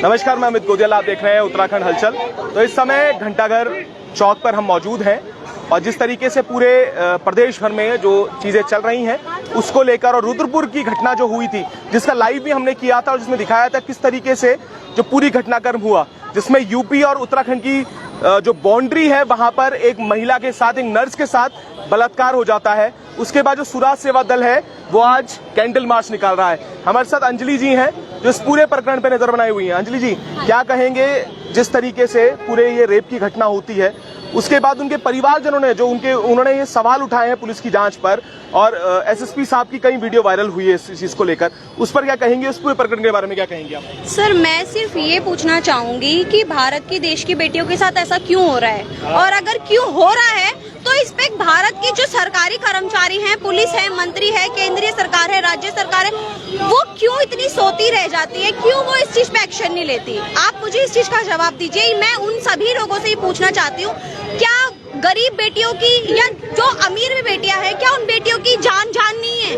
नमस्कार, मैं अमित गोदियाल, आप देख रहे हैं उत्तराखंड हलचल। तो इस समय घंटाघर चौक पर हम मौजूद हैं और जिस तरीके से पूरे प्रदेश भर में जो चीज़ें चल रही हैं उसको लेकर, और रुद्रपुर की घटना जो हुई थी जिसका लाइव भी हमने किया था और जिसमें दिखाया था किस तरीके से जो पूरी घटनाक्रम हुआ, जिसमें यूपी और उत्तराखंड की जो बाउंड्री है वहां पर एक महिला के साथ, एक नर्स के साथ बलात्कार हो जाता है। उसके बाद जो स्वराज सेवा दल है वो आज कैंडल मार्च निकाल रहा है। हमारे साथ अंजलि जी हैं जो इस पूरे प्रकरण पे नजर बनाई हुई हैं। अंजलि जी, क्या कहेंगे जिस तरीके से पूरे ये रेप की घटना होती है, उसके बाद उनके परिवारजनों ने जो उन्होंने ये सवाल उठाए हैं पुलिस की जांच पर, और एसएसपी साहब की कई वीडियो वायरल हुई है इस चीज को लेकर, उस पर क्या कहेंगे? उस पूरे प्रकरण के बारे में क्या कहेंगे आप? सर, मैं सिर्फ ये पूछना चाहूंगी कि भारत की देश की बेटियों के साथ ऐसा क्यों हो रहा है, और अगर क्यों हो रहा है तो इस पे भारत की जो सरकारी कर्मचारी हैं, पुलिस है, मंत्री है, केंद्रीय सरकार है, राज्य सरकार है, वो क्यों इतनी सोती रह जाती है? क्यों वो इस चीज पे एक्शन नहीं लेती? आप मुझे इस चीज का जवाब दीजिए। मैं उन सभी लोगों से ही पूछना चाहती हूँ, क्या गरीब बेटियों की या जो अमीर में बेटियां हैं, क्या उन बेटियों की जान नहीं है?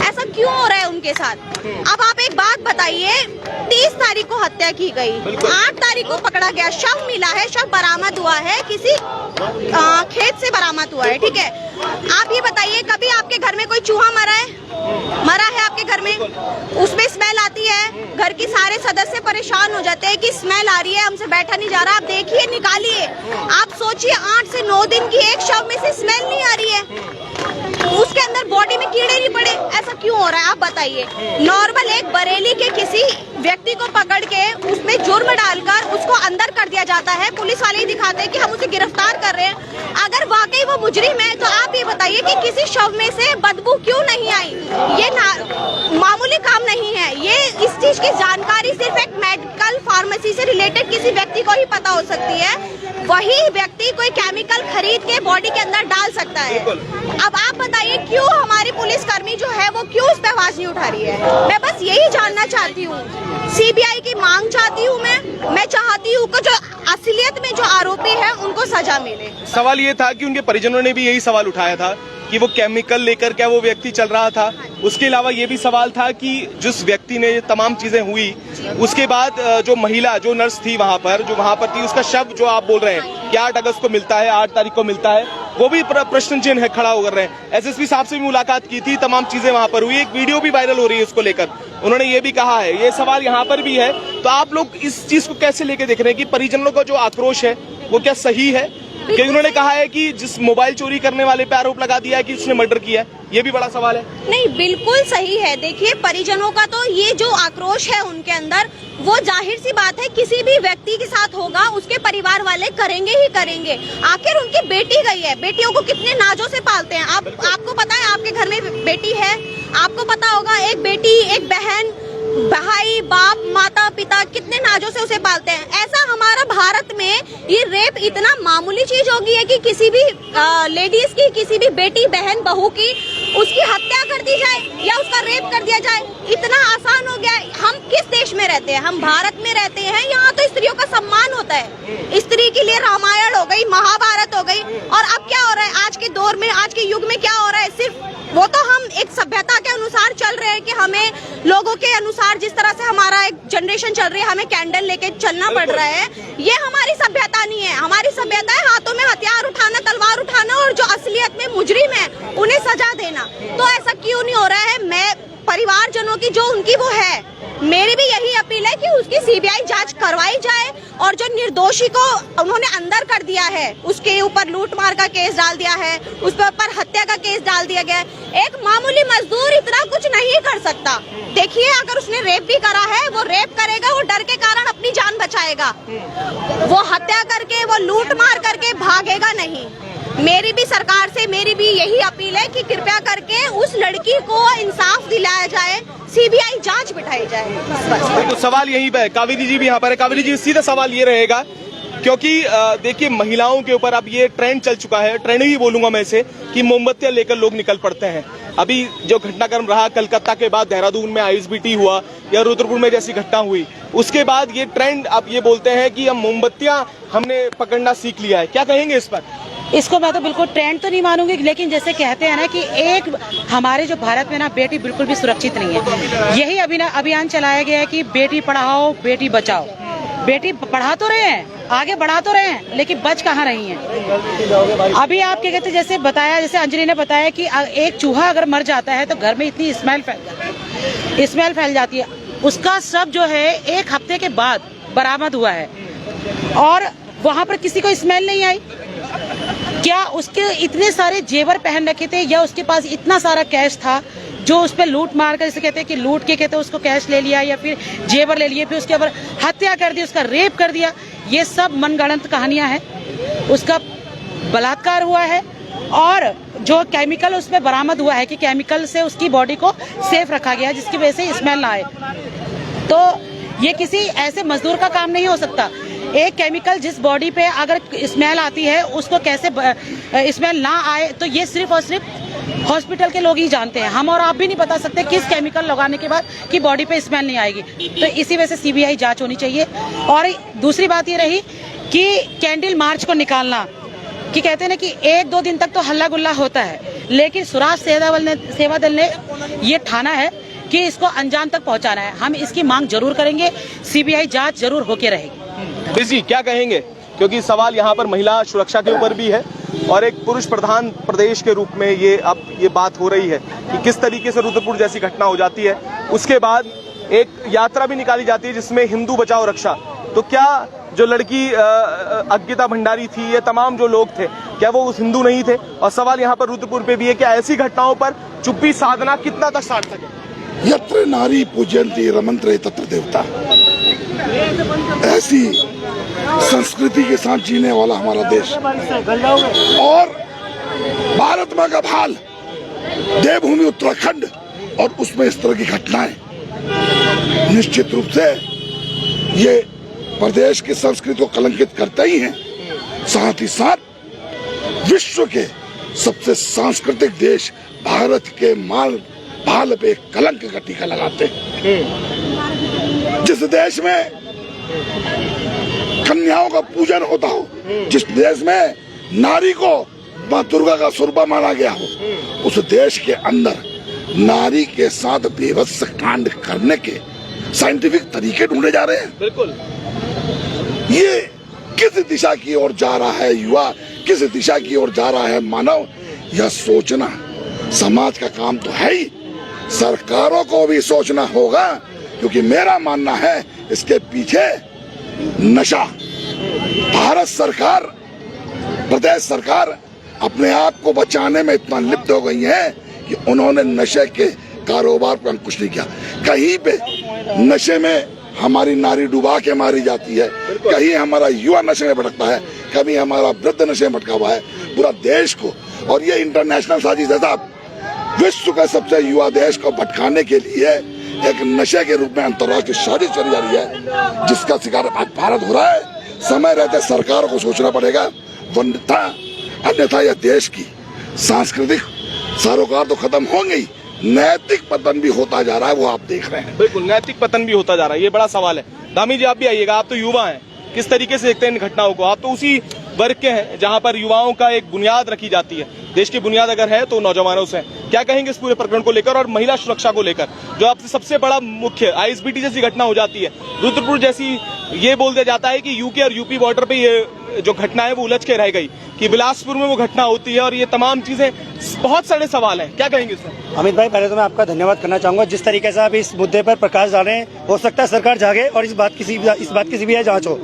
ऐसा क्यों हो रहा है उनके साथ? अब आप एक बात बताइए, 30 तारीख को हत्या की गई, 8 तारीख को पकड़ा गया, शव मिला है, शव बरामद हुआ है, किसी खेत से बरामद हुआ है, ठीक है। आप ये बताइए, कभी आपके घर में कोई चूहा मरा है आपके घर में? उसमें स्मेल आती है, घर के सारे सदस्य परेशान हो जाते हैं कि स्मेल आ रही है, हमसे बैठा नहीं जा रहा। आप देखिए, निकालिए, आप सोचिए 8 से 9 दिन की एक शव में से स्मेल नहीं आ रही है, उसके अंदर बॉडी में कीड़े नहीं पड़े, ऐसा क्यों हो रहा है? आप बताइए। नॉर्मल एक बरेली के किसी व्यक्ति को पकड़ के उसमें जुर्म डालकर उसको अंदर कर दिया जाता है, पुलिस वाले ही दिखाते हैं कि हम उसे गिरफ्तार कर रहे हैं। अगर वाकई वो मुजरिम है तो आप ये बताइए कि किसी शव में से बदबू क्यों नहीं आई? ये मामूली काम नहीं है। ये इस चीज की जानकारी सिर्फ एक मेडिकल फार्मेसी से रिलेटेड किसी व्यक्ति को ही पता हो सकती है, वही व्यक्ति कोई केमिकल खरीद के बॉडी के अंदर डाल सकता है। अब आप बताइए, क्यों हमारी पुलिसकर्मी जो है वो क्यों इस पे आवाज नहीं उठा रही है? मैं बस यही जानना चाहती हूँ। सीबीआई की मांग चाहती हूँ मैं चाहती हूँ कि जो असलियत में जो आरोपी है उनको सजा मिले। सवाल ये था कि उनके परिजनों ने भी यही सवाल उठाया था कि वो केमिकल लेकर क्या वो व्यक्ति चल रहा था। उसके अलावा ये भी सवाल था कि जिस व्यक्ति ने ये तमाम चीजें हुई, उसके बाद जो महिला, जो नर्स थी वहां पर थी, उसका शव जो आप बोल रहे हैं कि 8 अगस्त को मिलता है, 8 तारीख को मिलता है, वो भी प्रश्न चिन्ह है खड़ा कर रहे हैं। एसएसपी साहब से भी मुलाकात की थी, तमाम चीजें वहां पर हुई, एक वीडियो भी वायरल हो रही है उसको लेकर। उन्होंने ये भी कहा है, ये सवाल यहाँ पर भी है। तो आप लोग इस चीज को कैसे लेके देख रहे हैं कि परिजनों का जो आक्रोश है वो क्या सही है? क्योंकि उन्होंने कहा है कि जिस मोबाइल चोरी करने वाले पे आरोप लगा दिया है कि उसने मर्डर किया है, ये भी बड़ा सवाल है। नहीं, बिल्कुल सही है। देखिए, परिजनों का तो ये जो आक्रोश है उनके अंदर, वो जाहिर सी बात है किसी भी व्यक्ति के साथ होगा, उसके परिवार वाले करेंगे ही करेंगे। आखिर उनकी बेटी गई है, बेटियों को कितने नाजों से पालते हैं। आपको पता है, आपके घर में बेटी है, आपको पता होगा, एक बेटी, एक बहन, भाई, बाप, माता, पिता कितने नाजों से उसे पालते हैं। ऐसा हमारा भारत में ये रेप इतना मामूली चीज हो गई है कि किसी भी लेडीज की, किसी भी बेटी, बहन, बहू की उसकी हत्या कर दी जाए या उसका रेप कर दिया जाए, इतना आसान हो गया है। हम किस देश में रहते हैं? हम भारत में रहते हैं। यहाँ तो स्त्रियों का सम्मान होता है। स्त्री के लिए रामायण हो गई, महाभारत हो गई, और अब क्या हो रहा है आज के दौर में, आज के युग में क्या हो रहा है? सिर्फ वो तो हम एक सभ्यता के अनुसार चल रहे हैं कि हमें लोगों के अनुसार, जिस तरह से हमारा एक जनरेशन चल रही है, हमें कैंडल लेके चलना पड़ रहा है। ये हमारी सभ्यता नहीं है। हमारी सभ्यता है हाथों में हथियार उठाना, तलवार उठाना, और जो असलियत में मुजरिम है उन्हें सजा देना। तो ऐसा क्यों नहीं हो रहा है? मैं परिवारजनों की जो उनकी वो है, मेरी भी यही अपील है कि उसकी सीबीआई जांच करवाई जाए, और जो निर्दोषी को उन्होंने अंदर कर दिया है, उसके ऊपर लूटमार का केस डाल दिया है, उस पर ऊपर हत्या का केस डाल दिया गया है। एक मामूली मजदूर इतना कुछ नहीं कर सकता। देखिए, अगर उसने रेप भी करा है, वो रेप करेगा, वो डर के कारण अपनी जान बचाएगा, वो हत्या करके, वो लूटमार करके भागेगा नहीं। मेरी भी सरकार से मेरी भी यही अपील है कि कृपया करके उस लड़की को इंसाफ दिलाया जाए, सीबीआई जांच बिठाई जाए। तो सवाल यही पे है। कावेरी जी भी यहाँ पर है। कावेरी जी, सीधा सवाल ये रहेगा, क्योंकि देखिए महिलाओं के ऊपर अब ये ट्रेंड चल चुका है, ट्रेंड ही बोलूंगा मैं इसे, कि मोमबत्तियां लेकर लोग निकल पड़ते हैं। अभी जो घटनाक्रम रहा कलकत्ता के बाद देहरादून में आईएसबीटी हुआ या रुद्रपुर में जैसी घटना हुई, उसके बाद ये ट्रेंड अब ये बोलते हैं कि हम मोमबत्तियां हमने पकड़ना सीख लिया है। क्या कहेंगे इस पर? इसको मैं तो बिल्कुल ट्रेंड तो नहीं मानूंगी, लेकिन जैसे कहते हैं ना कि एक हमारे जो भारत में ना बेटी बिल्कुल भी सुरक्षित नहीं है। यही अभियान चलाया गया है कि बेटी पढ़ाओ बेटी बचाओ। बेटी पढ़ा तो रहे हैं, आगे बढ़ा तो रहे हैं, लेकिन बच कहाँ रही हैं। अभी आप क्या कहते हैं, जैसे बताया, जैसे अंजलि ने बताया कि एक चूहा अगर मर जाता है तो घर में इतनी स्मेल फैल जाती है। उसका शव जो है 1 हफ्ते के बाद बरामद हुआ है और वहां पर किसी को स्मेल नहीं आई। क्या उसके इतने सारे जेवर पहन रखे थे या उसके पास इतना सारा कैश था जो उस पर लूट मार कर, जैसे कहते हैं कि लूट के कहते हैं उसको कैश ले लिया या फिर जेवर ले लिए, फिर उसके ऊपर हत्या कर दी, उसका रेप कर दिया। ये सब मनगढ़ंत कहानियां हैं। उसका बलात्कार हुआ है और जो केमिकल उसमें बरामद हुआ है कि केमिकल से उसकी बॉडी को सेफ रखा गया जिसकी वजह से स्मेल ना आए। तो ये किसी ऐसे मजदूर का काम नहीं हो सकता। एक केमिकल जिस बॉडी पे अगर स्मेल आती है उसको कैसे स्मेल ना आए, तो ये सिर्फ और सिर्फ हॉस्पिटल के लोग ही जानते हैं। हम और आप भी नहीं बता सकते किस केमिकल लगाने के बाद कि बॉडी पे स्मेल नहीं आएगी। तो इसी वजह से सीबीआई जांच होनी चाहिए। और दूसरी बात ये रही कि कैंडल मार्च को निकालना, कि कहते हैं ना कि 1-2 दिन तक तो हल्ला गुल्ला होता है, लेकिन स्वराज सेवा दल ने ये ठाना है कि इसको अंजाम तक पहुंचाना है। हम इसकी मांग जरूर करेंगे, सीबीआई जांच जरूर होके रहेगी। जी क्या कहेंगे, क्योंकि सवाल यहाँ पर महिला सुरक्षा के ऊपर भी है और एक पुरुष प्रधान प्रदेश के रूप में ये बात हो रही है कि किस तरीके से रुद्रपुर जैसी घटना हो जाती है। उसके बाद एक यात्रा भी निकाली जाती है जिसमें हिंदू बचाओ रक्षा। तो क्या जो लड़की अंकिता भंडारी थी, ये तमाम जो लोग थे, क्या वो उस हिंदू नहीं थे? और सवाल यहाँ पर रुद्रपुर पे भी है कि ऐसी घटनाओं पर चुप्पी साधना कितना तक सार्थक है? यत्र नारी पूजयन्ति रमन्ते तत्र देवता। ऐसी संस्कृति के साथ जीने वाला हमारा देश और भारत माँ का भाल देवभूमि उत्तराखंड, और उसमें इस तरह की घटनाएं निश्चित रूप से ये प्रदेश की संस्कृति को कलंकित करते ही हैं, साथ ही साथ विश्व के सबसे सांस्कृतिक देश भारत के भाल पे कलंक का टीका लगाते हैं। जिस देश में कन्याओं का पूजन होता हो, जिस देश में नारी को माँ दुर्गा का स्वरूप माना गया हो, उस देश के अंदर नारी के साथ बेभत्स कांड करने के साइंटिफिक तरीके ढूंढे जा रहे हैं। बिल्कुल। ये किस दिशा की ओर जा रहा है युवा, किस दिशा की ओर जा रहा है मानव, यह सोचना समाज का काम तो है ही, सरकारों को भी सोचना होगा। क्योंकि मेरा मानना है इसके पीछे नशा, भारत सरकार, प्रदेश सरकार अपने आप को बचाने में इतना लिप्त हो गई है कि उन्होंने नशे के कारोबार पर अंकुश नहीं किया। कहीं पे नशे में हमारी नारी डुबा के मारी जाती है, कहीं हमारा युवा नशे में भटकता है, कभी हमारा वृद्ध नशे में भटका हुआ है। पूरा देश को, और ये इंटरनेशनल साजिश है साहब, विश्व का सबसे युवा देश को भटकाने के लिए एक नशे के रूप में अंतर्राष्ट्रीय साजिश चली जा रही है, जिसका शिकार आज भारत हो रहा है। समय रहते सरकारों को सोचना पड़ेगा, अन्यथा यह देश की सांस्कृतिक सरोकार तो खत्म होंगे ही, नैतिक पतन भी होता जा रहा है, वो आप देख रहे हैं। बिल्कुल, नैतिक पतन भी होता जा रहा है, ये बड़ा सवाल है। दामी जी आप भी आइएगा, आप तो युवा हैं, किस तरीके से देखते हैं इन घटनाओं को? आप तो उसी वर्ग के हैं जहां पर युवाओं का एक बुनियाद रखी जाती है। देश की बुनियाद अगर है तो नौजवानों से। क्या कहेंगे इस पूरे प्रकरण को लेकर और महिला सुरक्षा को लेकर, जो आपसे सबसे बड़ा मुख्य आईएसबीटी जैसी घटना हो जाती है, रुद्रपुर जैसी, ये बोल दिया जाता है कि यूके और यूपी बॉर्डर पे ये जो घटना है वो उलझ के रह गई, कि बिलासपुर में वो घटना होती है, और ये तमाम चीजें, बहुत सारे सवाल हैं। क्या कहेंगे इसमें? अमित भाई, पहले तो मैं आपका धन्यवाद करना चाहूंगा जिस तरीके से आप इस मुद्दे पर प्रकाश डाल रहे हैं। हो सकता है सरकार जागे और इस बात की सीबीआई जांच हो।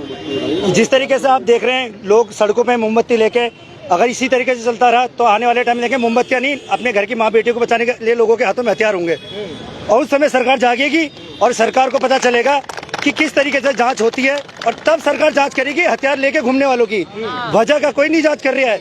जिस तरीके से आप देख रहे हैं, लोग सड़कों पे मोमबत्ती लेके, अगर इसी तरीके से चलता रहा तो आने वाले टाइम में देखें मोमबत्तियां नहीं, अपने घर की माँ बेटियों को बचाने के लिए लोगों के हाथों में हथियार होंगे। और उस समय सरकार जागेगी और सरकार को पता चलेगा कि किस तरीके से जांच होती है, और तब सरकार जांच करेगी हथियार लेके घूमने वालों की। वजह का कोई नहीं जांच कर रहा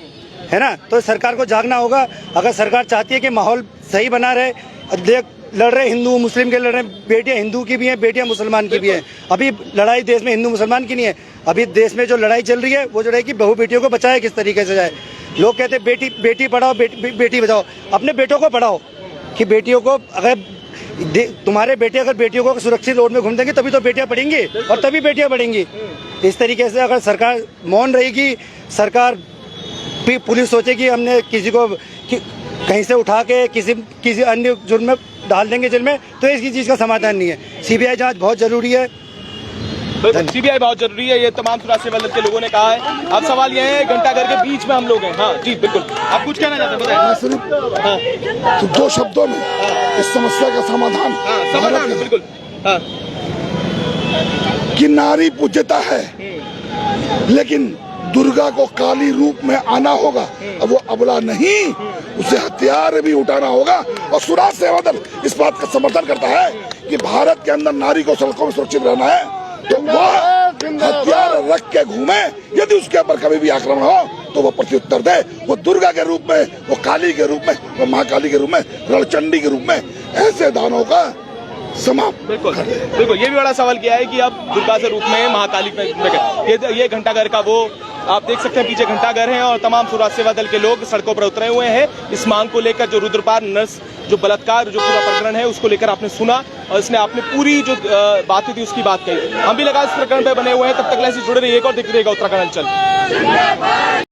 है ना, तो सरकार को जागना होगा। अगर सरकार चाहती है कि माहौल सही बना रहे, देख लड़ रहे हिंदू मुस्लिम के लड़ रहे, बेटियां हिंदू की भी हैं, बेटियां मुसलमान की भी हैं। अभी लड़ाई देश में हिंदू मुसलमान की नहीं है, अभी देश में जो लड़ाई चल रही है वो जो है कि बहू बेटियों को बचाए किस तरीके से जाए। लोग कहते हैं बेटी पढ़ाओ बेटी बचाओ, अपने बेटों को पढ़ाओ कि बेटियों को, अगर तुम्हारे बेटे अगर बेटियों को सुरक्षित रोड में घूम देंगे तभी तो बेटियां पढ़ेंगी और तभी बेटियां बढ़ेंगी। इस तरीके से अगर सरकार मौन रहेगी, सरकार पुलिस सोचे कि हमने किसी को कहीं से उठा के किसी अन्य जुर्म में डाल देंगे जेल में, तो इसकी चीज़ का समाधान नहीं है। सीबीआई जांच बहुत जरूरी है। सीबीआई बहुत जरूरी है, ये तमाम सुरक्षा बल के लोगों ने कहा है। अब सवाल ये है, घंटाघर के बीच में हम लोग हैं। हाँ जी बिल्कुल, आप कुछ कहना चाहते हैं बताएं। मैं सिर्फ तो 2 शब्दों में इस समस्या का समाधान समाधान बिल्कुल कि नारी पूज्यता है, लेकिन दुर्गा को काली रूप में आना होगा। अब वो अबला नहीं, उसे हथियार भी उठाना होगा। और सुराज सेवा दल इस बात का समर्थन करता है कि भारत के अंदर नारी को सड़कों में सुरक्षित रहना है, तो वो हथियार रख के घूमे। यदि उसके ऊपर कभी भी आक्रमण हो तो वो प्रत्युत्तर दे। वो दुर्गा के रूप में, वो काली के रूप में, वो महाकाली के रूप में, रणचंडी के रूप में ऐसे दानों का समाप्त। बिल्कुल बिल्कुल, ये भी बड़ा सवाल किया है कि अब दुर्गा के रूप में, महाकाली में ये घंटाघर का वो आप देख सकते हैं पीछे घंटाघर है और तमाम सुरक्षा सेवा दल के लोग सड़कों पर उतरे हुए हैं इस मांग को लेकर। जो रुद्रपाल नर्स जो बलात्कार जो पूरा प्रकरण है उसको लेकर आपने सुना और इसने आपने पूरी जो बातें थी उसकी बात कही। हम भी लगा इस प्रकरण पे बने हुए हैं, तब तक ऐसे जुड़े रहिएगा और देखते रहिएगा उत्तराखंड हलचल।